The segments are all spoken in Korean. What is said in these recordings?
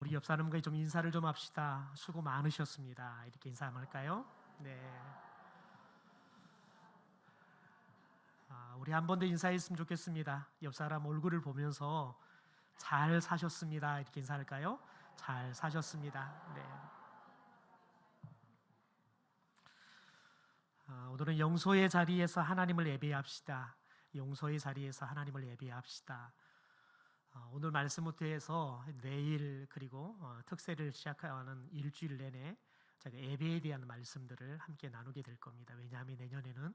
우리 옆 사람과 좀 인사를 좀 합시다. 수고 많으셨습니다. 이렇게 인사 한번 할까요? 네. 우리 한 번 더 인사했으면 좋겠습니다. 옆 사람 얼굴을 보면서 잘 사셨습니다. 이렇게 인사할까요? 잘 사셨습니다. 네. 오늘은 용서의 자리에서 하나님을 예배합시다. 용서의 자리에서 하나님을 예배합시다. 오늘 말씀부터 해서 내일 그리고 특세를 시작하는 일주일 내내 제가 예배에 대한 말씀들을 함께 나누게 될 겁니다. 왜냐하면 내년에는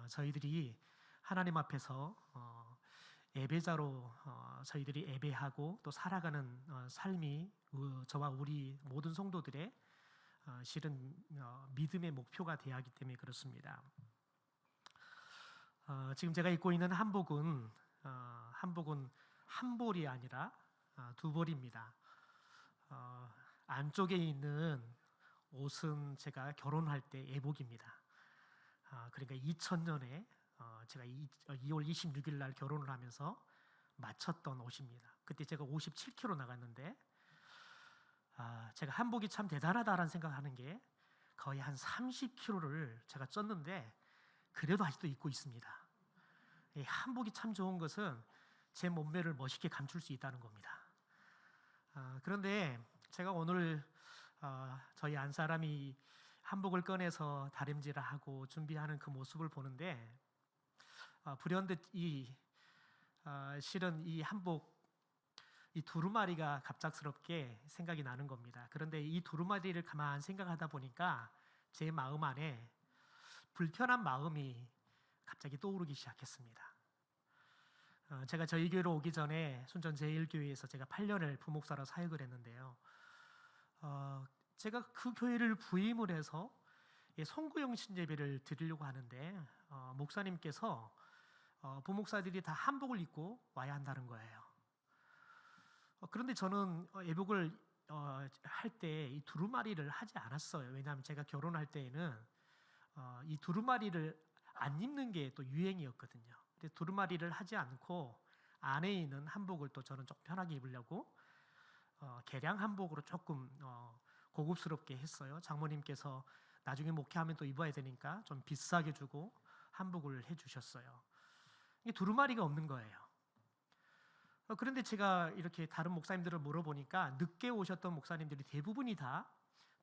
저희들이 하나님 앞에서 예배자로 저희들이 예배하고 또 살아가는 삶이 저와 우리 모든 성도들의 실은 믿음의 목표가 되어야 하기 때문에 그렇습니다. 지금 제가 입고 있는 한복은 한 벌이 아니라 두 벌입니다. 안쪽에 있는 옷은 제가 결혼할 때 예복입니다. 그러니까 2000년에 제가 2월 26일 날 결혼을 하면서 맞췄던 옷입니다. 그때 제가 57kg 나갔는데 제가 한복이 참 대단하다라는 생각하는 게 거의 한 30kg를 제가 쪘는데 그래도 아직도 입고 있습니다. 이 한복이 참 좋은 것은 제 몸매를 멋있게 감출 수 있다는 겁니다. 그런데 제가 오늘 저희 안 사람이 한복을 꺼내서 다림질하고 준비하는 그 모습을 보는데 불현듯 실은 이 한복 이 두루마리가 갑작스럽게 생각이 나는 겁니다. 그런데 이 두루마리를 가만 생각하다 보니까 제 마음 안에 불편한 마음이 갑자기 떠오르기 시작했습니다. 제가 저희 교회로 오기 전에 순천 제1교회에서 제가 8년을 부목사로 사역을 했는데요. 제가 그 교회를 부임을 해서 송구영 신예배를 드리려고 하는데 목사님께서 부목사들이 다 한복을 입고 와야 한다는 거예요. 그런데 저는 예복을 할 때 이 두루마리를 하지 않았어요. 왜냐하면 제가 결혼할 때에는 이 두루마리를 안 입는 게 또 유행이었거든요. 근데 두루마리를 하지 않고 안에 있는 한복을 또 저는 좀 편하게 입으려고 개량 한복으로 조금 고급스럽게 했어요. 장모님께서 나중에 목회하면 또 입어야 되니까 좀 비싸게 주고 한복을 해주셨어요. 이게 두루마리가 없는 거예요. 그런데 제가 이렇게 다른 목사님들을 물어보니까 늦게 오셨던 목사님들이 대부분이 다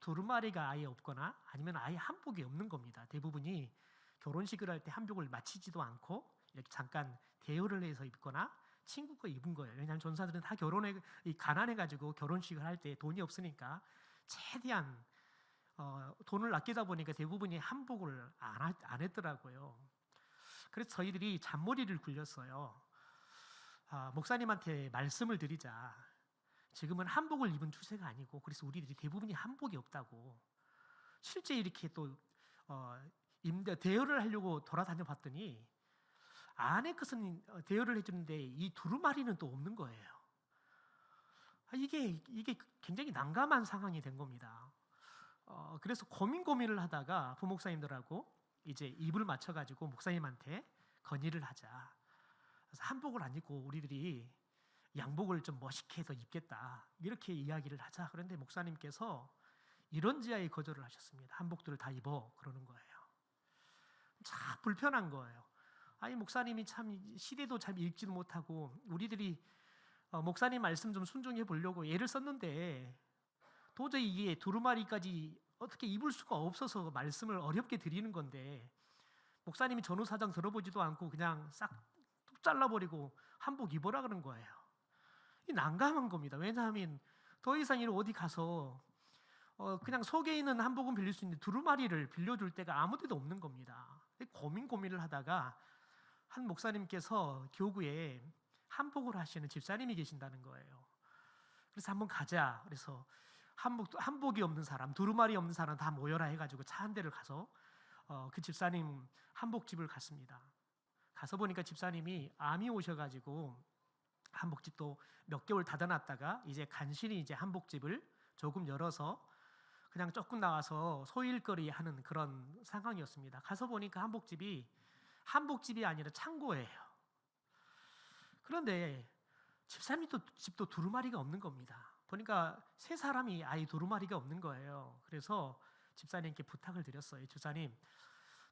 두루마리가 아예 없거나 아니면 아예 한복이 없는 겁니다. 대부분이 결혼식을 할 때 한복을 마치지도 않고 이렇게 잠깐 대여를 해서 입거나 친구가 입은 거예요. 왜냐하면 전사들은 다 가난해가지고 결혼식을 할 때 돈이 없으니까 최대한 돈을 아끼다 보니까 대부분이 한복을 안 했더라고요. 그래서 저희들이 잔머리를 굴렸어요. 목사님한테 말씀을 드리자. 지금은 한복을 입은 추세가 아니고 그래서 우리들이 대부분이 한복이 없다고. 실제 이렇게 또 대여를 하려고 돌아다녀 봤더니 안에 것은 대여를 해주는데 이 두루마리는 또 없는 거예요. 이게 굉장히 난감한 상황이 된 겁니다. 그래서 고민을 하다가 부목사님들하고 이제 입을 맞춰가지고 목사님한테 건의를 하자. 그래서 한복을 안 입고 우리들이 양복을 좀 멋있게 해서 입겠다. 이렇게 이야기를 하자. 그런데 목사님께서 이런지하에 거절을 하셨습니다. 한복들을 다 입어 그러는 거예요. 참 불편한 거예요. 아니 목사님이 참 시대도 잘 읽지도 못하고 우리들이 목사님 말씀 좀 순종해 보려고 애를 썼는데 도저히 이게 두루마리까지 어떻게 입을 수가 없어서 말씀을 어렵게 드리는 건데 목사님이 전후사정 들어보지도 않고 그냥 싹 뚝 잘라버리고 한복 입어라 그런 거예요. 이 난감한 겁니다. 왜냐하면 더 이상 이 어디 가서 그냥 속에 있는 한복은 빌릴 수 있는데 두루마리를 빌려줄 데가 아무 데도 없는 겁니다. 고민을 하다가 한 목사님께서 교구에 한복을 하시는 집사님이 계신다는 거예요. 그래서 한번 가자. 그래서 한복이 없는 사람, 두루마리 없는 사람 다 모여라 해가지고 차 한 대를 가서 그 집사님 한복집을 갔습니다. 가서 보니까 집사님이 암이 오셔가지고 한복집도 몇 개월 닫아놨다가 이제 간신히 이제 한복집을 조금 열어서 그냥 조금 나와서 소일거리 하는 그런 상황이었습니다. 가서 보니까 한복집이 아니라 창고예요. 그런데 집사님 집도 두루마리가 없는 겁니다. 보니까 세 사람이 아이 두루마리가 없는 거예요. 그래서 집사님께 부탁을 드렸어요. 집사님,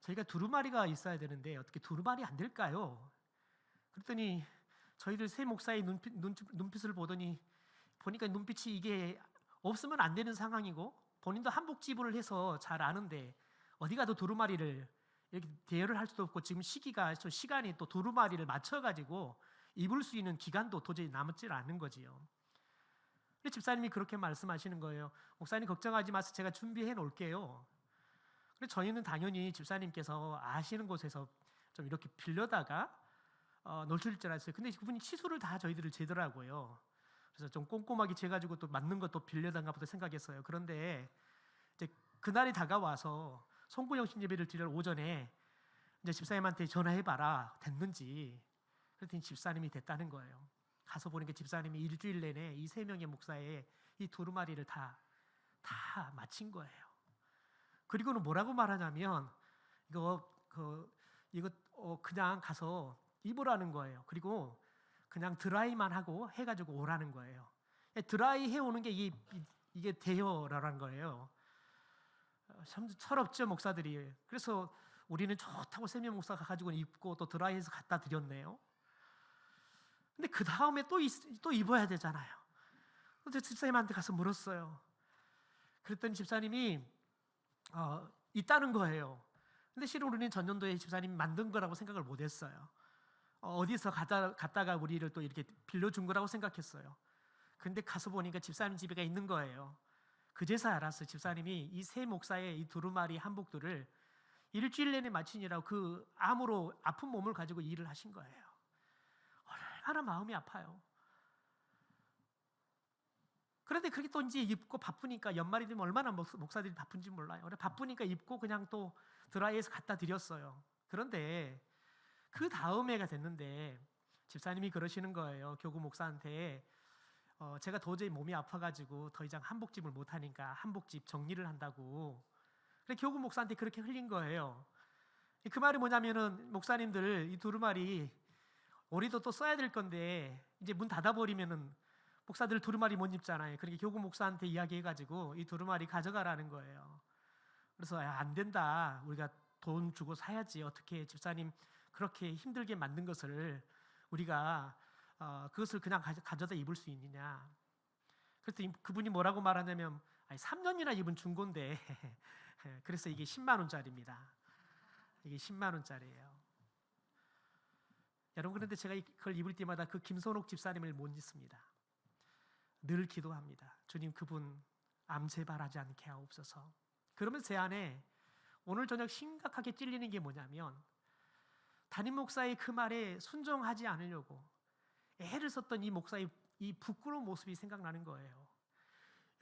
저희가 두루마리가 있어야 되는데 어떻게 두루마리 안 될까요? 그랬더니 저희들 세 목사의 눈빛을 보니까 눈빛이 이게 없으면 안 되는 상황이고 본인도 한복 지불을 해서 잘 아는데 어디 가도 두루마리를 이렇게 대여를 할 수도 없고 지금 시간이 또 두루마리를 맞춰가지고 입을 수 있는 기간도 도저히 남지 않은 거지요. 근데 집사님이 그렇게 말씀하시는 거예요. 목사님 걱정하지 마세요. 제가 준비해 놓을게요. 근데 저희는 당연히 집사님께서 아시는 곳에서 좀 이렇게 빌려다가 놓칠 줄 알았어요. 근데 그분이 치수를 다 저희들을 재더라고요. 그래서 좀 꼼꼼하게 재가지고 또 맞는 것도 빌려다가 보다 생각했어요. 그런데 이제 그날이 다가와서 송구영신 예배를 드릴 오전에 이제 집사님한테 전화해봐라 됐는지. 그랬더니 집사님이 됐다는 거예요. 가서 보니까 집사님이 일주일 내내 이 세 명의 목사의 이 두루마리를 다 마친 거예요. 그리고는 뭐라고 말하냐면 이거 그냥 가서 입으라는 거예요. 그리고 그냥 드라이만 하고 해가지고 오라는 거예요. 드라이 해오는 게 이게 대여라는 거예요. 참 철없죠 목사들이. 그래서 우리는 좋다고 세 명 목사가 가지고 입고 또 드라이해서 갖다 드렸네요. 근데 그 다음에 또 입어야 되잖아요. 그래서 집사님한테 가서 물었어요. 그랬더니 집사님이 있다는 거예요. 근데 실은 우리는 전년도에 집사님이 만든 거라고 생각을 못했어요. 어디서 갔다가 우리를 또 이렇게 빌려준 거라고 생각했어요. 근데 가서 보니까 집사님 집에가 있는 거예요. 그제서 알았어요. 집사님이 이 세 목사의 이 두루마리 한복들을 일주일 내내 마치느라고 그 암으로 아픈 몸을 가지고 일을 하신 거예요. 얼마나 마음이 아파요. 그런데 그렇게 또 이제 입고 바쁘니까 연말이 되면 얼마나 목사들이 바쁜지 몰라요. 바쁘니까 입고 그냥 또 드라이해서 갖다 드렸어요. 그런데 그 다음 해가 됐는데 집사님이 그러시는 거예요. 교구 목사한테 제가 도저히 몸이 아파가지고 더 이상 한복집을 못하니까 한복집 정리를 한다고. 그래 교구 목사한테 그렇게 흘린 거예요. 그 말이 뭐냐면은 목사님들 이 두루마리 우리도 또 써야 될 건데 이제 문 닫아버리면은 목사들 두루마리 못 입잖아요. 그러니까 교구 목사한테 이야기해가지고 이 두루마리 가져가라는 거예요. 그래서 안 된다. 우리가 돈 주고 사야지. 어떻게 집사님 그렇게 힘들게 만든 것을 우리가 그것을 그냥 가져다 입을 수 있느냐. 그래서 그분이 뭐라고 말하냐면 3년이나 입은 중고인데 그래서 이게 10만 원짜리입니다. 이게 10만 원짜리예요. 여러분 그런데 제가 그걸 입을 때마다 그 김선옥 집사님을 못 잊습니다. 늘 기도합니다. 주님 그분 암 재발하지 않게 하옵소서. 그러면서 제 안에 오늘 저녁 심각하게 찔리는 게 뭐냐면 담임 목사의 그 말에 순종하지 않으려고 애를 썼던 이 목사의 이 부끄러운 모습이 생각나는 거예요.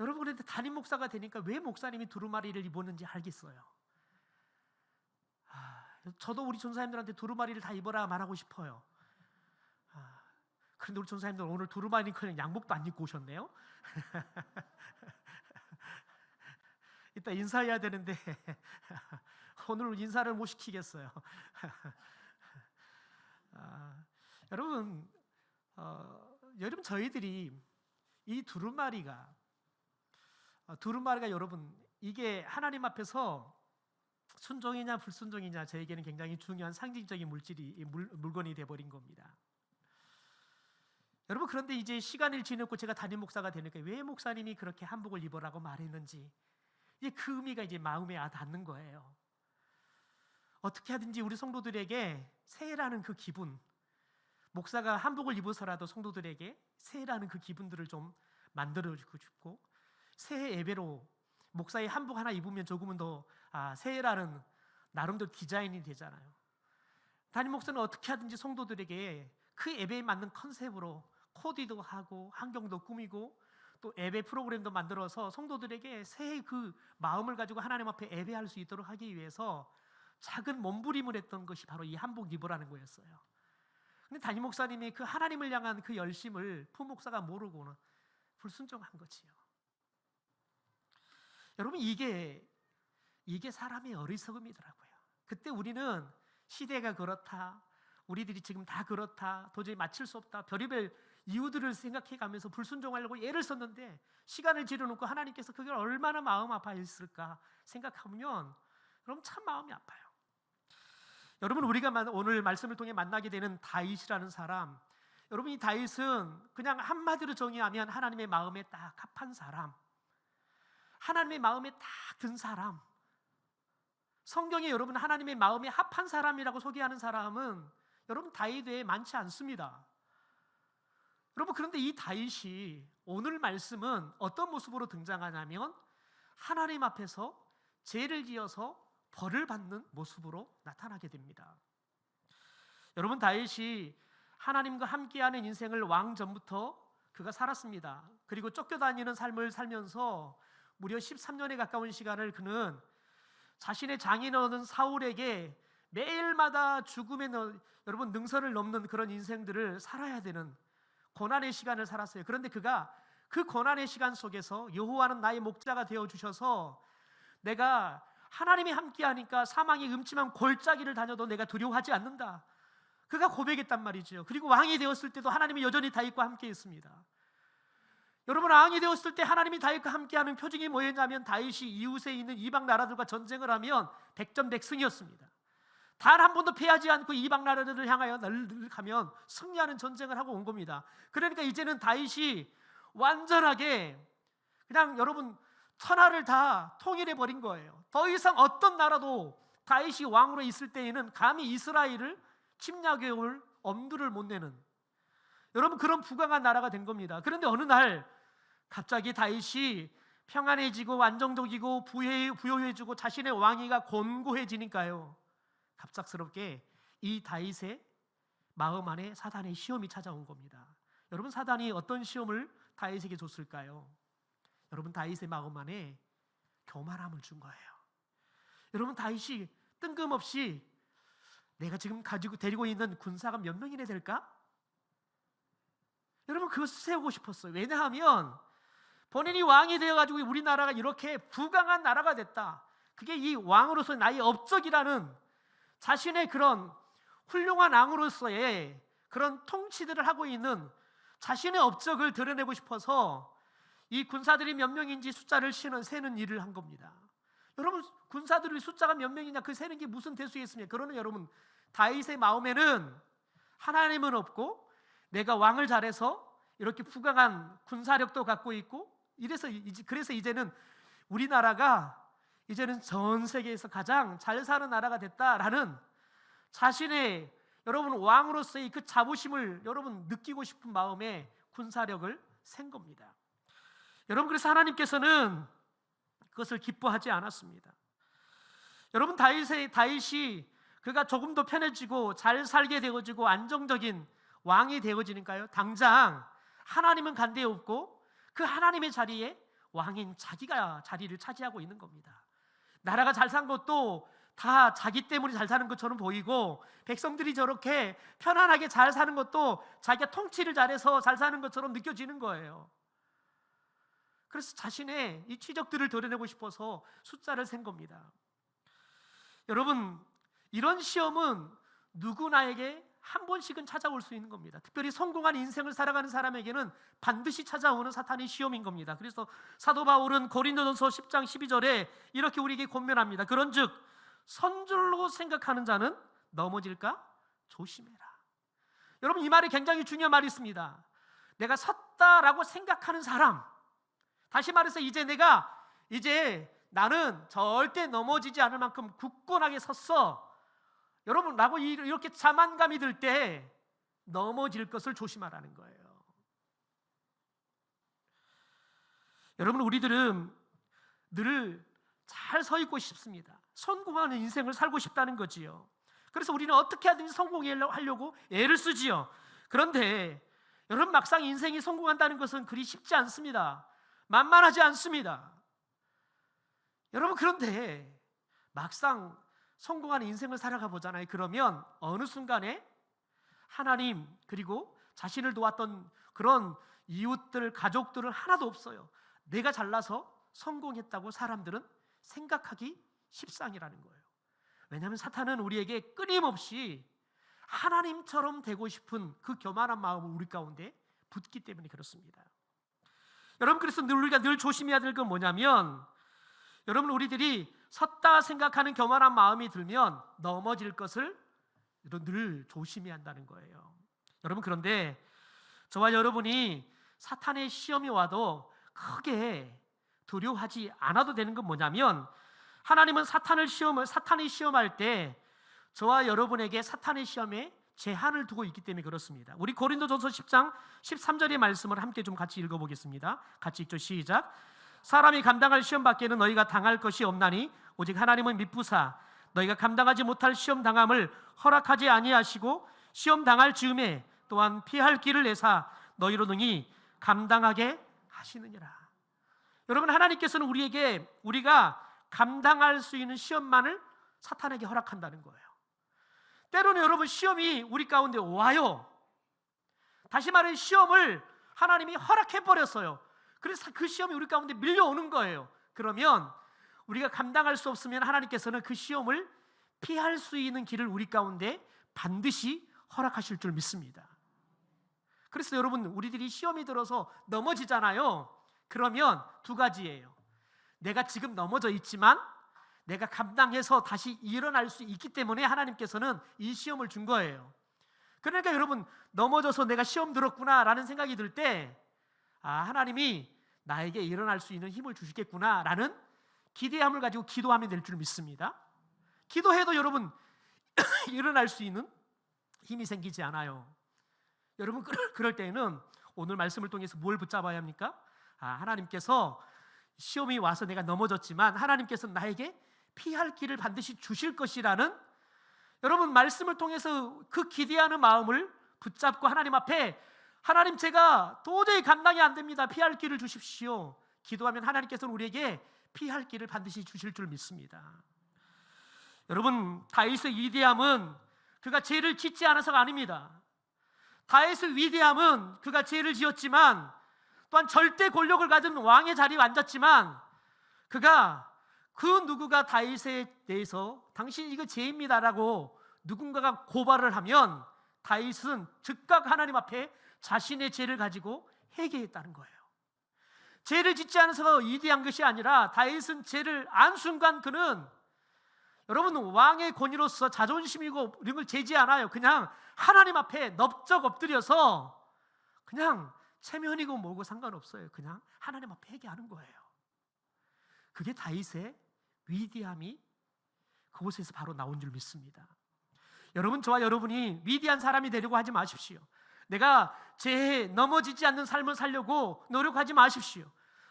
여러분 그런데 담임 목사가 되니까 왜 목사님이 두루마리를 입었는지 알겠어요. 저도 우리 전사님들한테 두루마리를 다 입어라 말하고 싶어요. 그런데 우리 전사님들 오늘 두루마리 그냥 양복도 안 입고 오셨네요. 이따 인사해야 되는데 오늘 인사를 못 시키겠어요. 여러분 저희들이 이 두루마리가 여러분 이게 하나님 앞에서 순종이냐 불순종이냐 저에게는 굉장히 중요한 상징적인 물건이 돼버린 겁니다. 여러분 그런데 이제 시간을 지났고 제가 담임 목사가 되니까 왜 목사님이 그렇게 한복을 입으라고 말했는지 이제 그 의미가 이제 마음에 닿는 거예요. 어떻게 하든지 우리 성도들에게 새해라는 그 기분, 목사가 한복을 입어서라도 성도들에게 새해라는 그 기분들을 좀 만들어주고 싶고 새해 예배로 목사의 한복 하나 입으면 조금은 더 새해라는 나름대로 디자인이 되잖아요. 담임 목사는 어떻게 하든지 성도들에게 그 예배에 맞는 컨셉으로 코디도 하고 환경도 꾸미고 또 예배 프로그램도 만들어서 성도들에게 새해 그 마음을 가지고 하나님 앞에 예배할 수 있도록 하기 위해서 작은 몸부림을 했던 것이 바로 이 한복 입으라는 거였어요. 근데 담임 목사님이 그 하나님을 향한 그 열심을 부목사가 모르고는 불순종한 거지요. 여러분 이게 사람의 어리석음이더라고요. 그때 우리는 시대가 그렇다, 우리들이 지금 다 그렇다, 도저히 맞출 수 없다, 별의별 이유들을 생각해 가면서 불순종하려고 애를 썼는데 시간을 지려놓고 하나님께서 그걸 얼마나 마음 아파했을까 생각하면 그럼 참 마음이 아파요. 여러분, 우리가 오늘 말씀을 통해 만나게 되는 다윗이라는 사람, 여러분, 이 다윗은 그냥 한마디로 정의하면 하나님의 마음에 딱 합한 사람, 하나님의 마음에 딱 든 사람. 성경에 여러분 하나님의 마음에 합한 사람이라고 소개하는 사람은 여러분 다윗 외에 많지 않습니다. 여러분, 그런데 이 다윗이 오늘 말씀은 어떤 모습으로 등장하냐면 하나님 앞에서 죄를 지어서 벌을 받는 모습으로 나타나게 됩니다. 여러분, 다윗이 하나님과 함께하는 인생을 왕 전부터 그가 살았습니다. 그리고 쫓겨다니는 삶을 살면서 무려 13년에 가까운 시간을 그는 자신의 장인어른 사울에게 매일마다 죽음의 여러분 능선을 넘는 그런 인생들을 살아야 되는 고난의 시간을 살았어요. 그런데 그가 그 고난의 시간 속에서 여호와는 나의 목자가 되어 주셔서 내가 하나님이 함께하니까 사망의 음침한 골짜기를 다녀도 내가 두려워하지 않는다. 그가 고백했단 말이죠. 그리고 왕이 되었을 때도 하나님이 여전히 다윗과 함께했습니다. 여러분, 왕이 되었을 때 하나님이 다윗과 함께하는 표징이 뭐였냐면 다윗이 이웃에 있는 이방 나라들과 전쟁을 하면 백전백승이었습니다. 단 한 번도 패하지 않고 이방 나라들을 향하여 늘 가면 승리하는 전쟁을 하고 온 겁니다. 그러니까 이제는 다윗이 완전하게 그냥 여러분 천하를 다 통일해 버린 거예요. 더 이상 어떤 나라도 다윗이 왕으로 있을 때에는 감히 이스라엘을 침략해 올 엄두를 못 내는 여러분 그런 부강한 나라가 된 겁니다. 그런데 어느 날 갑자기 다윗이 평안해지고 안정적이고 부요해지고 자신의 왕위가 곤고해지니까요, 갑작스럽게 이 다윗의 마음 안에 사단의 시험이 찾아온 겁니다. 여러분, 사단이 어떤 시험을 다윗에게 줬을까요? 여러분, 다윗의 마음 안에 교만함을 준 거예요. 여러분, 다윗이 뜬금없이 내가 지금 데리고 있는 군사가 몇 명이나 될까? 여러분, 그것을 세우고 싶었어요. 왜냐하면 본인이 왕이 되어가지고 우리나라가 이렇게 부강한 나라가 됐다, 그게 이 왕으로서의 나의 업적이라는 자신의 그런 훌륭한 왕으로서의 그런 통치들을 하고 있는 자신의 업적을 드러내고 싶어서 이 군사들이 몇 명인지 숫자를 세는 일을 한 겁니다. 여러분, 군사들의 숫자가 몇 명이냐 그 세는 게 무슨 대수겠습니까? 그러나 여러분, 다윗의 마음에는 하나님은 없고 내가 왕을 잘해서 이렇게 부강한 군사력도 갖고 있고 그래서 이제는 우리나라가 이제는 전 세계에서 가장 잘 사는 나라가 됐다라는 자신의 여러분 왕으로서의 그 자부심을 여러분 느끼고 싶은 마음에 군사력을 센 겁니다. 여러분, 그래서 하나님께서는 그것을 기뻐하지 않았습니다. 여러분, 다윗이 그가 조금 더 편해지고 잘 살게 되어지고 안정적인 왕이 되어지니까요, 당장 하나님은 간데에 없고 그 하나님의 자리에 왕인 자기가 자리를 차지하고 있는 겁니다. 나라가 잘 산 것도 다 자기 때문에 잘 사는 것처럼 보이고 백성들이 저렇게 편안하게 잘 사는 것도 자기가 통치를 잘해서 잘 사는 것처럼 느껴지는 거예요. 그래서 자신의 이 취적들을 드러내고 싶어서 숫자를 센 겁니다. 여러분, 이런 시험은 누구나에게 한 번씩은 찾아올 수 있는 겁니다. 특별히 성공한 인생을 살아가는 사람에게는 반드시 찾아오는 사탄의 시험인 겁니다. 그래서 사도 바울은 고린도전서 10장 12절에 이렇게 우리에게 권면합니다. 그런즉 선줄로 생각하는 자는 넘어질까 조심해라. 여러분, 이 말이 굉장히 중요한 말이 있습니다. 내가 섰다라고 생각하는 사람, 다시 말해서 이제 나는 절대 넘어지지 않을 만큼 굳건하게 섰어, 여러분 라고 이렇게 자만감이 들 때 넘어질 것을 조심하라는 거예요. 여러분, 우리들은 늘 잘 서 있고 싶습니다. 성공하는 인생을 살고 싶다는 거지요. 그래서 우리는 어떻게 하든지 성공하려고 애를 쓰지요. 그런데 여러분, 막상 인생이 성공한다는 것은 그리 쉽지 않습니다. 만만하지 않습니다. 여러분, 그런데 막상 성공한 인생을 살아가 보잖아요. 그러면 어느 순간에 하나님 그리고 자신을 도왔던 그런 이웃들, 가족들은 하나도 없어요. 내가 잘나서 성공했다고 사람들은 생각하기 십상이라는 거예요. 왜냐하면 사탄은 우리에게 끊임없이 하나님처럼 되고 싶은 그 교만한 마음을 우리 가운데 붙기 때문에 그렇습니다. 여러분, 그래서 우리가 늘 조심해야 될 건 뭐냐면, 여러분, 우리들이 섰다 생각하는 교만한 마음이 들면 넘어질 것을 늘 조심해야 한다는 거예요. 여러분, 그런데 저와 여러분이 사탄의 시험이 와도 크게 두려워하지 않아도 되는 건 뭐냐면, 하나님은 사탄이 시험할 때 저와 여러분에게 사탄의 시험에 제한을 두고 있기 때문에 그렇습니다. 우리 고린도전서 10장 13절의 말씀을 함께 좀 같이 읽어보겠습니다. 같이 읽죠. 시작. 사람이 감당할 시험 밖에는 너희가 당할 것이 없나니 오직 하나님은 미쁘사 너희가 감당하지 못할 시험 당함을 허락하지 아니하시고 시험 당할 즈음에 또한 피할 길을 내사 너희로 능히 감당하게 하시느니라. 여러분, 하나님께서는 우리가 감당할 수 있는 시험만을 사탄에게 허락한다는 거예요. 때로는 여러분, 시험이 우리 가운데 와요. 다시 말해, 시험을 하나님이 허락해버렸어요. 그래서 그 시험이 우리 가운데 밀려오는 거예요. 그러면 우리가 감당할 수 없으면 하나님께서는 그 시험을 피할 수 있는 길을 우리 가운데 반드시 허락하실 줄 믿습니다. 그래서 여러분, 우리들이 시험이 들어서 넘어지잖아요. 그러면 두 가지예요. 내가 지금 넘어져 있지만 내가 감당해서 다시 일어날 수 있기 때문에 하나님께서는 이 시험을 준 거예요. 그러니까 여러분, 넘어져서 내가 시험 들었구나 라는 생각이 들 때, 하나님이 나에게 일어날 수 있는 힘을 주시겠구나 라는 기대함을 가지고 기도하면 될 줄 믿습니다. 기도해도 여러분 일어날 수 있는 힘이 생기지 않아요. 여러분, 그럴 때에는 오늘 말씀을 통해서 뭘 붙잡아야 합니까? 하나님께서 시험이 와서 내가 넘어졌지만 하나님께서 나에게 피할 길을 반드시 주실 것이라는, 여러분, 말씀을 통해서 그 기대하는 마음을 붙잡고 하나님 앞에, 하나님, 제가 도저히 감당이 안 됩니다, 피할 길을 주십시오, 기도하면 하나님께서는 우리에게 피할 길을 반드시 주실 줄 믿습니다. 여러분, 다윗의 위대함은 그가 죄를 짓지 않아서가 아닙니다. 다윗의 위대함은 그가 죄를 지었지만 또한 절대 권력을 가진 왕의 자리에 앉았지만 그 누구가 다윗에 대해서 당신 이거 죄입니다라고 누군가가 고발을 하면 다윗은 즉각 하나님 앞에 자신의 죄를 가지고 회개했다는 거예요. 죄를 짓지 않아서 위대한 것이 아니라 다윗은 죄를 안 순간 그는, 여러분, 왕의 권위로서 자존심이고 이런 걸 재지 않아요. 그냥 하나님 앞에 넙적 엎드려서 그냥 체면이고 뭐고 상관없어요. 그냥 하나님 앞에 회개하는 거예요. 그게 다윗의 위대함이 그곳에서 바로 나온 줄 믿습니다. 여러분, 저와 여러분이 위대한 사람이 되려고 하지 마십시오. 내가 죄에 넘어지지 않는 삶을 살려고 노력하지 마십시오.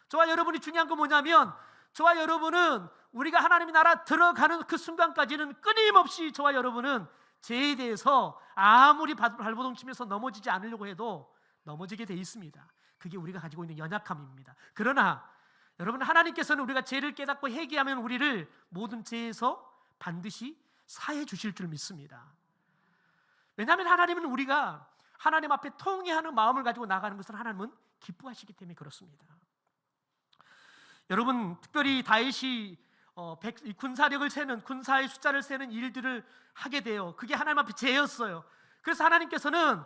저와 여러분이 중요한 건 뭐냐면, 저와 여러분은 우리가 하나님의 나라 들어가는 그 순간까지는 끊임없이 저와 여러분은 죄에 대해서 아무리 발버둥 치면서 넘어지지 않으려고 해도 넘어지게 돼 있습니다. 그게 우리가 가지고 있는 연약함입니다. 그러나 여러분, 하나님께서는 우리가 죄를 깨닫고 회개하면 우리를 모든 죄에서 반드시 사해 주실 줄 믿습니다. 왜냐하면 하나님은 우리가 하나님 앞에 통회하는 마음을 가지고 나가는 것을 하나님은 기뻐하시기 때문에 그렇습니다. 여러분, 특별히 다윗이 군사력을 세는, 군사의 숫자를 세는 일들을 하게 돼요. 그게 하나님 앞에 죄였어요. 그래서 하나님께서는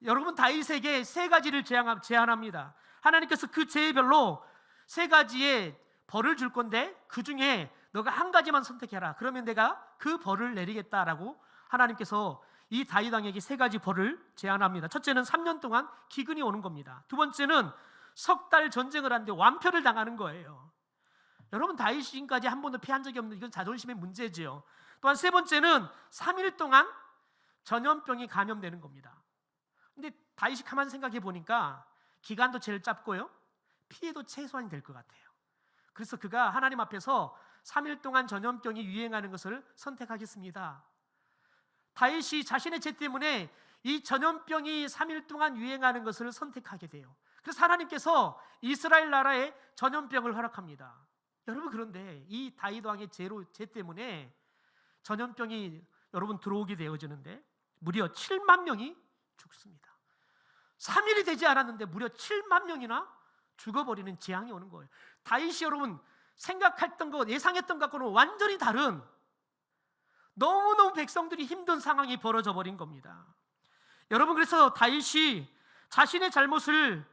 여러분 다윗에게 세 가지를 제안합니다. 하나님께서 그 죄별로 세 가지의 벌을 줄 건데 그 중에 너가 한 가지만 선택해라. 그러면 내가 그 벌을 내리겠다라고 하나님께서 이 다윗 왕에게 세 가지 벌을 제안합니다. 첫째는 3년 동안 기근이 오는 겁니다. 두 번째는 석 달 전쟁을 하는데 완패를 당하는 거예요. 여러분, 다윗이 지금까지 한 번도 피한 적이 없는, 이건 자존심의 문제지요. 또한 세 번째는 3일 동안 전염병이 감염되는 겁니다. 근데 다윗이 가만히 생각해 보니까 기간도 제일 짧고요, 피해도 최소한이 될 것 같아요. 그래서 그가 하나님 앞에서 3일 동안 전염병이 유행하는 것을 선택하겠습니다. 다윗이 자신의 죄 때문에 이 전염병이 3일 동안 유행하는 것을 선택하게 돼요. 그래서 하나님께서 이스라엘 나라에 전염병을 허락합니다. 여러분, 그런데 이 다윗 왕의 죄 때문에 전염병이 여러분 들어오게 되어지는데 무려 7만 명이 죽습니다. 3일이 되지 않았는데 무려 7만 명이나 죽어버리는 재앙이 오는 거예요. 다윗이 여러분 생각했던 것, 예상했던 것과는 완전히 다른, 너무너무 백성들이 힘든 상황이 벌어져 버린 겁니다. 여러분, 그래서 다윗이 자신의 잘못을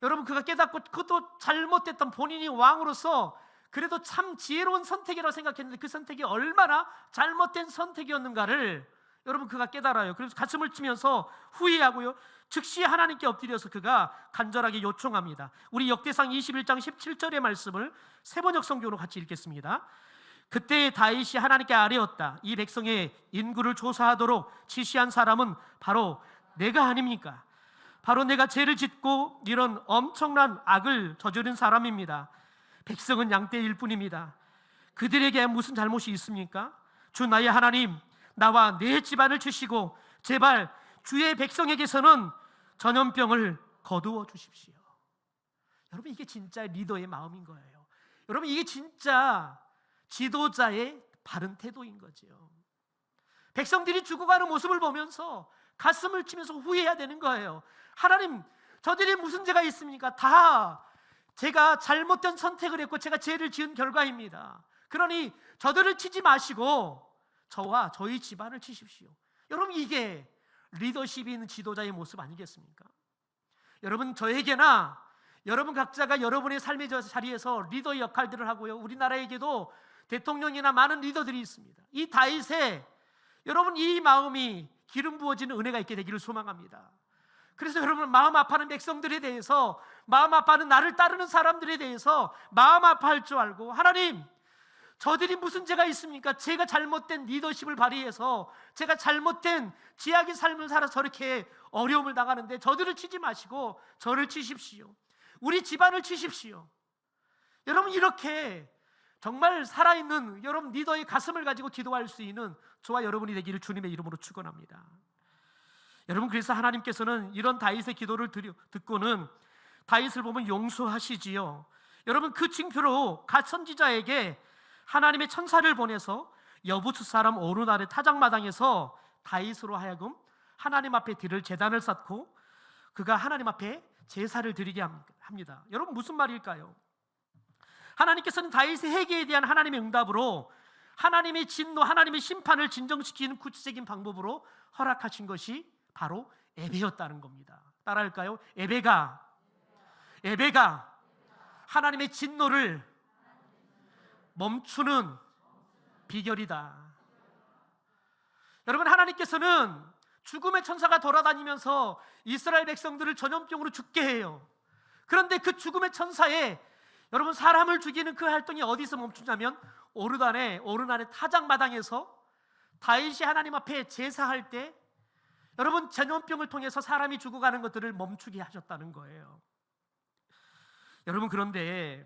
여러분 그가 깨닫고 그것도 잘못됐던 본인이 왕으로서 그래도 참 지혜로운 선택이라고 생각했는데 그 선택이 얼마나 잘못된 선택이었는가를 여러분 그가 깨달아요. 그래서 가슴을 치면서 후회하고요, 즉시 하나님께 엎드려서 그가 간절하게 요청합니다. 우리 역대상 21장 17절의 말씀을 세번역 성경으로 같이 읽겠습니다. 그때 다윗이 하나님께 아뢰었다. 이 백성의 인구를 조사하도록 지시한 사람은 바로 내가 아닙니까? 바로 내가 죄를 짓고 이런 엄청난 악을 저지른 사람입니다. 백성은 양떼일 뿐입니다. 그들에게 무슨 잘못이 있습니까? 주 나의 하나님, 나와 내 집안을 주시고 제발 주의 백성에게서는 전염병을 거두어 주십시오. 여러분, 이게 진짜 리더의 마음인 거예요. 여러분, 이게 진짜 지도자의 바른 태도인 거죠. 백성들이 죽어가는 모습을 보면서 가슴을 치면서 후회해야 되는 거예요. 하나님, 저들이 무슨 죄가 있습니까? 다 제가 잘못된 선택을 했고 제가 죄를 지은 결과입니다. 그러니 저들을 치지 마시고 저와 저희 집안을 치십시오. 여러분, 이게 리더십이 있는 지도자의 모습 아니겠습니까? 여러분, 저에게나 여러분 각자가 여러분의 삶의 자리에서 리더의 역할들을 하고요, 우리나라에게도 대통령이나 많은 리더들이 있습니다. 이 다윗의 여러분 이 마음이 기름 부어지는 은혜가 있게 되기를 소망합니다. 그래서 여러분, 마음 아파하는 백성들에 대해서, 마음 아파하는 나를 따르는 사람들에 대해서 마음 아파할 줄 알고, 하나님, 저들이 무슨 죄가 있습니까? 제가 잘못된 리더십을 발휘해서 제가 잘못된 지약의 삶을 살아서 저렇게 어려움을 당하는데 저들을 치지 마시고 저를 치십시오. 우리 집안을 치십시오. 여러분, 이렇게 정말 살아있는 여러분 리더의 가슴을 가지고 기도할 수 있는 저와 여러분이 되기를 주님의 이름으로 축원합니다. 여러분, 그래서 하나님께서는 이런 다윗의 기도를 듣고는 다윗을 보면 용서하시지요. 여러분, 그 징표로 갓 선지자에게 하나님의 천사를 보내서 여부스 사람 오르날의 타작마당에서 다윗으로 하여금 하나님 앞에 드릴 제단을 쌓고 그가 하나님 앞에 제사를 드리게 합니다. 여러분, 무슨 말일까요? 하나님께서는 다윗의 회개에 대한 하나님의 응답으로 하나님의 진노, 하나님의 심판을 진정시키는 구체적인 방법으로 허락하신 것이 바로 예배였다는 겁니다. 따라할까요? 예배가 하나님의 진노를 멈추는 비결이다. 여러분, 하나님께서는 죽음의 천사가 돌아다니면서 이스라엘 백성들을 전염병으로 죽게 해요. 그런데 그 죽음의 천사의 여러분 사람을 죽이는 그 활동이 어디서 멈추냐면 오르난의 타작마당에서 다윗이 하나님 앞에 제사할 때 여러분 전염병을 통해서 사람이 죽어가는 것들을 멈추게 하셨다는 거예요. 여러분, 그런데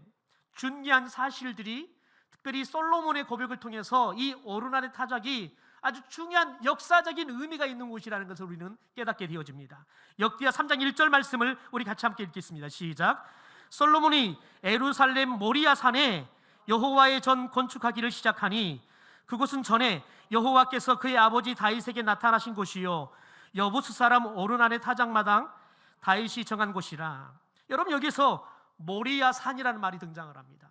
중요한 사실들이 특별히 솔로몬의 고백을 통해서 이 오르난의 타작이 아주 중요한 역사적인 의미가 있는 곳이라는 것을 우리는 깨닫게 되어집니다. 역대하 3장 1절 말씀을 우리 같이 함께 읽겠습니다. 시작. 솔로몬이 예루살렘 모리아 산에 여호와의 전 건축하기를 시작하니 그곳은 전에 여호와께서 그의 아버지 다윗에게 나타나신 곳이요 여부스 사람 오르난의 타작마당 다윗이 정한 곳이라. 여러분, 여기서 모리아 산이라는 말이 등장을 합니다.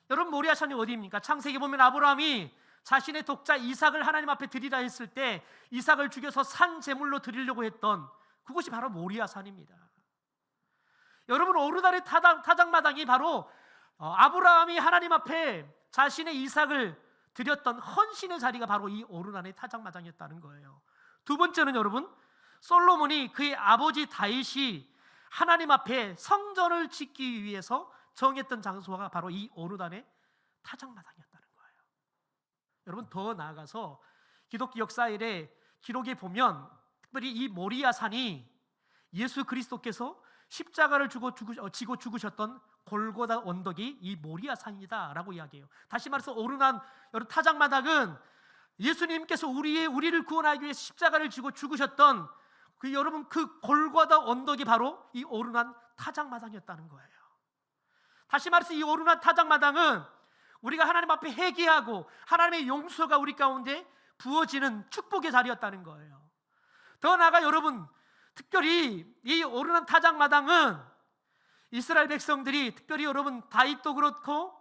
여러분, 모리아 산이 어디입니까? 창세기 보면 아브라함이 자신의 독자 이삭을 하나님 앞에 드리라 했을 때 이삭을 죽여서 산 제물로 드리려고 했던 그곳이 바로 모리아 산입니다. 여러분, 오르날의 타작마당이 바로 아브라함이 하나님 앞에 자신의 이삭을 드렸던 헌신의 자리가 바로 이 오르날의 타작마당이었다는 거예요. 두 번째는 여러분, 솔로몬이 그의 아버지 다윗이 하나님 앞에 성전을 짓기 위해서 정했던 장소가 바로 이 오르날의 타작마당이었다는 거예요. 여러분, 더 나아가서 기독교 역사의 기록에 보면 특별히 이 모리아 산이 예수 그리스도께서 십자가를 지고 죽으셨던 골고다 언덕이 이 모리아 산이다라고 이야기해요. 다시 말해서 오르난 타작마당은 예수님께서 우리를 구원하기 위해서 십자가를 지고 죽으셨던 여러분 그 골고다 언덕이 바로 이 오르난 타작마당이었다는 거예요. 다시 말해서 이 오르난 타작마당은 우리가 하나님 앞에 회개하고 하나님의 용서가 우리 가운데 부어지는 축복의 자리였다는 거예요. 더 나아가 여러분, 특별히 이 오르난 타작마당은 이스라엘 백성들이 특별히 여러분 다윗도 그렇고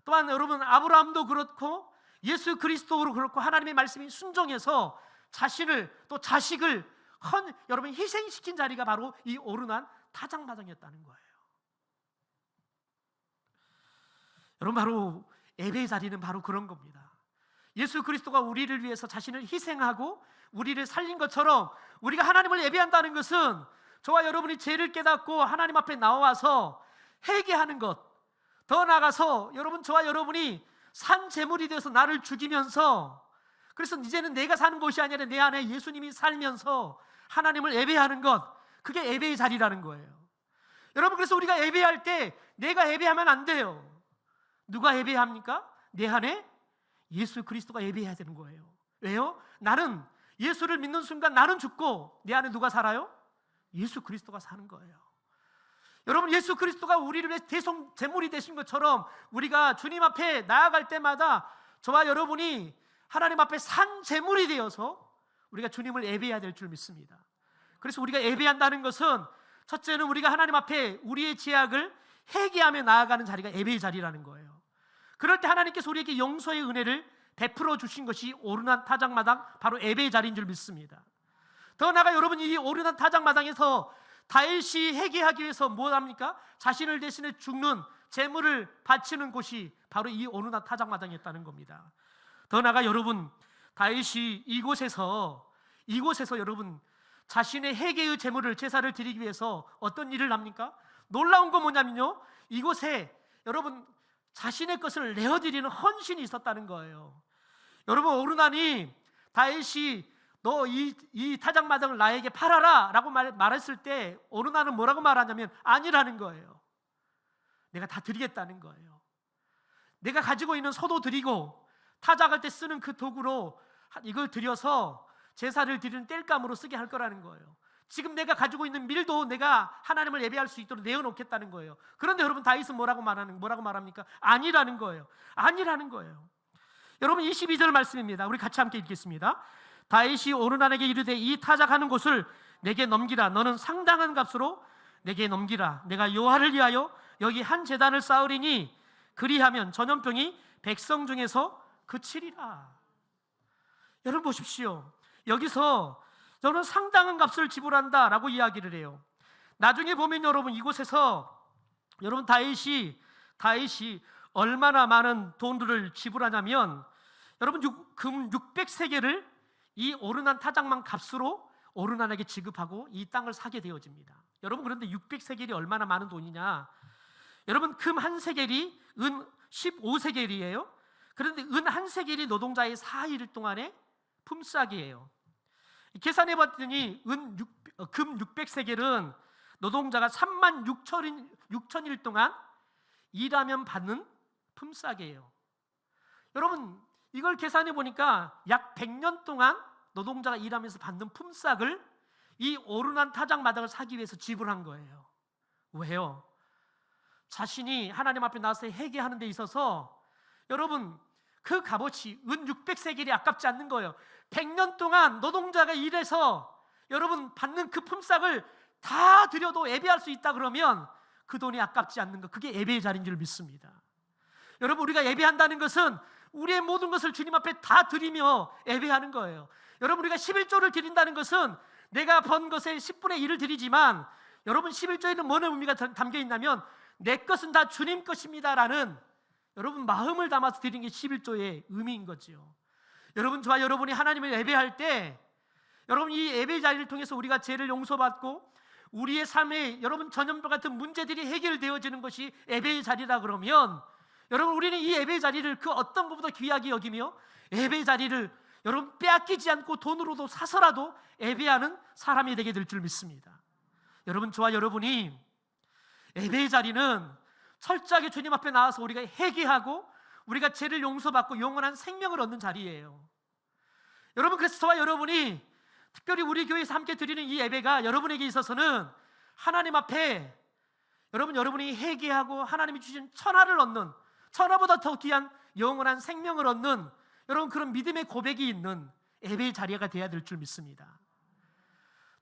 또한 여러분 아브라함도 그렇고 예수 그리스도로 그렇고 하나님의 말씀이 순종해서 자신을 또 자식을 여러분 희생시킨 자리가 바로 이 오르난 타작마당이었다는 거예요. 여러분 바로 예배의 자리는 바로 그런 겁니다. 예수 그리스도가 우리를 위해서 자신을 희생하고 우리를 살린 것처럼 우리가 하나님을 예배한다는 것은 저와 여러분이 죄를 깨닫고 하나님 앞에 나와서 회개하는 것, 더 나아가서 여러분 저와 여러분이 산 제물이 되어서 나를 죽이면서, 그래서 이제는 내가 사는 것이 아니라 내 안에 예수님이 살면서 하나님을 예배하는 것, 그게 예배의 자리라는 거예요. 여러분 그래서 우리가 예배할 때 내가 예배하면 안 돼요. 누가 예배합니까? 내 안에 예수 그리스도가 예배해야 되는 거예요. 왜요? 나는 예수를 믿는 순간 나는 죽고 내 안에 누가 살아요? 예수 그리스도가 사는 거예요. 여러분 예수 그리스도가 우리를 위해 대속 제물이 되신 것처럼 우리가 주님 앞에 나아갈 때마다 저와 여러분이 하나님 앞에 산 제물이 되어서 우리가 주님을 예배해야 될 줄 믿습니다. 그래서 우리가 예배한다는 것은 첫째는 우리가 하나님 앞에 우리의 죄악을 회개하며 나아가는 자리가 예배의 자리라는 거예요. 그럴 때 하나님께서 우리에게 용서의 은혜를 베풀어 주신 것이 오르난 타작마당, 바로 예배의 자리인 줄 믿습니다. 더 나아가 여러분 이 오르난 타작마당에서 다윗이 회개하기 위해서 뭐 합니까? 자신을 대신해 죽는 제물을 바치는 곳이 바로 이 오르난 타작마당이었다는 겁니다. 더 나아가 여러분 다윗이 이곳에서 여러분 자신의 회개의 제물을 제사를 드리기 위해서 어떤 일을 합니까? 놀라운 건 뭐냐면요, 이곳에 여러분 자신의 것을 내어드리는 헌신이 있었다는 거예요. 여러분 오르난이 다윗이 너 이 타작마당을 나에게 팔아라 라고 말했을 때 오르난은 뭐라고 말하냐면 아니라는 거예요. 내가 다 드리겠다는 거예요. 내가 가지고 있는 소도 드리고 타작할 때 쓰는 그 도구로 이걸 드려서 제사를 드리는 땔감으로 쓰게 할 거라는 거예요. 지금 내가 가지고 있는 밀도 내가 하나님을 예배할 수 있도록 내어놓겠다는 거예요. 그런데 여러분 다윗은 뭐라고 말합니까? 아니라는 거예요. 아니라는 거예요. 여러분 22절 말씀입니다. 우리 같이 함께 읽겠습니다. 다윗이 오르난에게 이르되 이 타작하는 곳을 내게 넘기라. 너는 상당한 값으로 내게 넘기라. 내가 여호와를 위하여 여기 한 제단을 쌓으리니 그리하면 전염병이 백성 중에서 그치리라. 여러분 보십시오. 여기서 저는 상당한 값을 지불한다라고 이야기를 해요. 나중에 보면 여러분 이곳에서 여러분 다윗이 얼마나 많은 돈들을 지불하냐면 여러분 금 600세겔을 이 오르난 타작만 값으로 오르난에게 지급하고 이 땅을 사게 되어집니다. 여러분 그런데 600세겔이 얼마나 많은 돈이냐? 여러분 금 한 세겔이 은 15세겔이에요. 그런데 은 한 세겔이 노동자의 4일 동안의 품삯이에요. 계산해 봤더니 금 600세겔은 노동자가 36,000일 동안 일하면 받는 품삯이에요. 여러분 이걸 계산해 보니까 약 100년 동안 노동자가 일하면서 받는 품삯을 이 오르난 타작마당을 사기 위해서 지불한 거예요. 왜요? 자신이 하나님 앞에 나와서 회개하는 데 있어서 여러분 그 값어치 은 600세겔이 아깝지 않는 거예요. 100년 동안 노동자가 일해서 여러분 받는 그 품삯을 다 드려도 예배할 수 있다 그러면 그 돈이 아깝지 않는 것, 그게 예배의 자리인 줄 믿습니다. 여러분 우리가 예배한다는 것은 우리의 모든 것을 주님 앞에 다 드리며 예배하는 거예요. 여러분 우리가 11조를 드린다는 것은 내가 번 것의 10분의 1을 드리지만 여러분 11조에는 뭐는 의미가 담겨 있냐면 내 것은 다 주님 것입니다라는 여러분 마음을 담아서 드리는 게 11조의 의미인 거죠. 여러분 저와 여러분이 하나님을 예배할 때 여러분 이 예배 자리를 통해서 우리가 죄를 용서받고 우리의 삶에 여러분 전염병 같은 문제들이 해결되어지는 것이 예배의 자리라 그러면 여러분 우리는 이 예배의 자리를 그 어떤 것보다 귀하게 여기며 예배의 자리를 여러분 빼앗기지 않고 돈으로도 사서라도 예배하는 사람이 되게 될 줄 믿습니다. 여러분 저와 여러분이 예배의 자리는 철저하게 주님 앞에 나와서 우리가 회개하고 우리가 죄를 용서받고 영원한 생명을 얻는 자리예요. 여러분 그래서 저와 여러분이 특별히 우리 교회에서 함께 드리는 이 예배가 여러분에게 있어서는 하나님 앞에 여러분이 회개하고 하나님이 주신 천하를 얻는, 천하보다 더 귀한 영원한 생명을 얻는 여러분 그런 믿음의 고백이 있는 예배의 자리가 되어야 될 줄 믿습니다.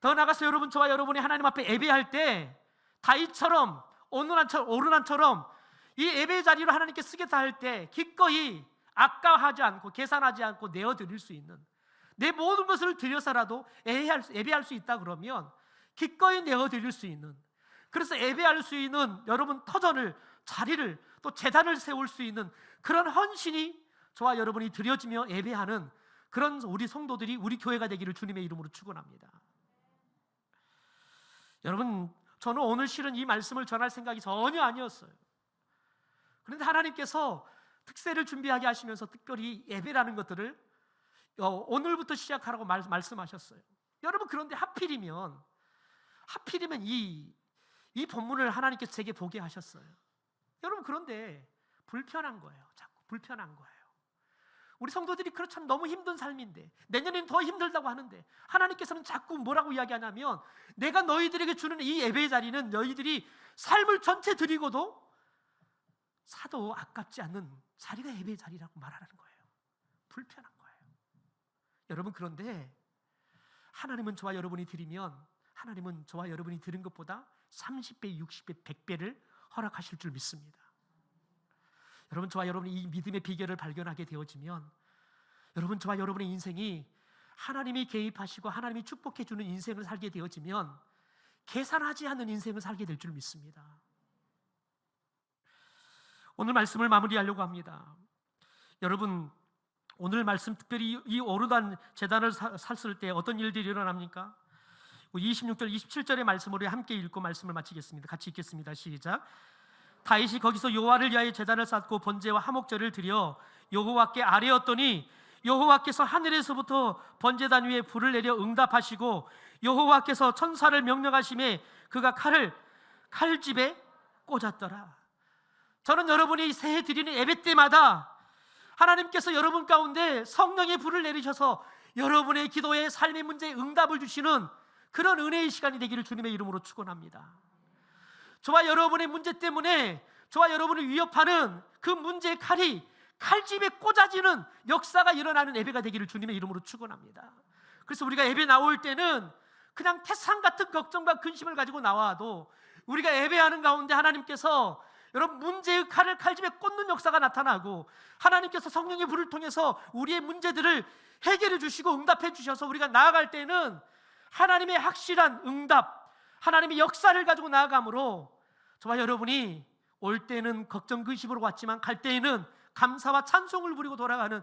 더 나아가서 여러분 저와 여러분이 하나님 앞에 예배할 때 다윗처럼 오르난처럼 이 예배의 자리로 하나님께 쓰겠다 할 때 기꺼이 아까워하지 않고 계산하지 않고 내어드릴 수 있는, 내 모든 것을 들여서라도 예배할 수 있다 그러면 기꺼이 내어드릴 수 있는, 그래서 예배할 수 있는 여러분 터전을, 자리를, 또 제단을 세울 수 있는 그런 헌신이 저와 여러분이 드려지며 예배하는 그런 우리 성도들이, 우리 교회가 되기를 주님의 이름으로 축원합니다. 여러분, 저는 오늘 실은 이 말씀을 전할 생각이 전혀 아니었어요. 그런데 하나님께서 특세를 준비하게 하시면서 특별히 예배라는 것들을 오늘부터 시작하라고 말씀하셨어요. 여러분, 그런데 하필이면 이 본문을 하나님께서 제게 보게 하셨어요. 여러분, 그런데 불편한 거예요. 자꾸 불편한 거예요. 우리 성도들이 그렇잖아요. 너무 힘든 삶인데, 내년에는 더 힘들다고 하는데 하나님께서는 자꾸 뭐라고 이야기하냐면, 내가 너희들에게 주는 이 예배의 자리는 너희들이 삶을 전체 드리고도 사도 아깝지 않는 자리가 예배의 자리라고 말하는 거예요. 불편한 거예요. 여러분, 그런데 하나님은 저와 여러분이 드리면, 하나님은 저와 여러분이 드린 것보다 30배, 60배, 100배를 허락하실 줄 믿습니다. 여러분, 저와 여러분이 이 믿음의 비결을 발견하게 되어지면, 여러분, 저와 여러분의 인생이 하나님이 개입하시고 하나님이 축복해 주는 인생을 살게 되어지면 계산하지 않는 인생을 살게 될 줄 믿습니다. 오늘 말씀을 마무리하려고 합니다. 여러분, 오늘 말씀, 특별히 이 오르단 제단을 샀을 때 어떤 일들이 일어납니까? 26절, 27절의 말씀으로 함께 읽고 말씀을 마치겠습니다. 같이 읽겠습니다. 시작. 다윗이 거기서 여호와를 위하여 제단을 쌓고 번제와 화목제를 드려 여호와께 아뢰었더니 여호와께서 하늘에서부터 번제단 위에 불을 내려 응답하시고 여호와께서 천사를 명령하심에 그가 칼을 칼집에 꽂았더라. 저는 여러분이 새해 드리는 예배 때마다 하나님께서 여러분 가운데 성령의 불을 내리셔서 여러분의 기도에, 삶의 문제에 응답을 주시는 그런 은혜의 시간이 되기를 주님의 이름으로 축원합니다. 저와 여러분의 문제 때문에 저와 여러분을 위협하는 그 문제의 칼이 칼집에 꽂아지는 역사가 일어나는 예배가 되기를 주님의 이름으로 축원합니다. 그래서 우리가 예배 나올 때는 그냥 태산 같은 걱정과 근심을 가지고 나와도 우리가 예배하는 가운데 하나님께서 여러분 문제의 칼을 칼집에 꽂는 역사가 나타나고, 하나님께서 성령의 불을 통해서 우리의 문제들을 해결해 주시고 응답해 주셔서 우리가 나아갈 때는 하나님의 확실한 응답, 하나님의 역사를 가지고 나아가므로 저와 여러분이 올 때는 걱정 근심으로 왔지만 갈 때에는 감사와 찬송을 부리고 돌아가는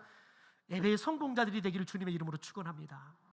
예배의 성공자들이 되기를 주님의 이름으로 축원합니다.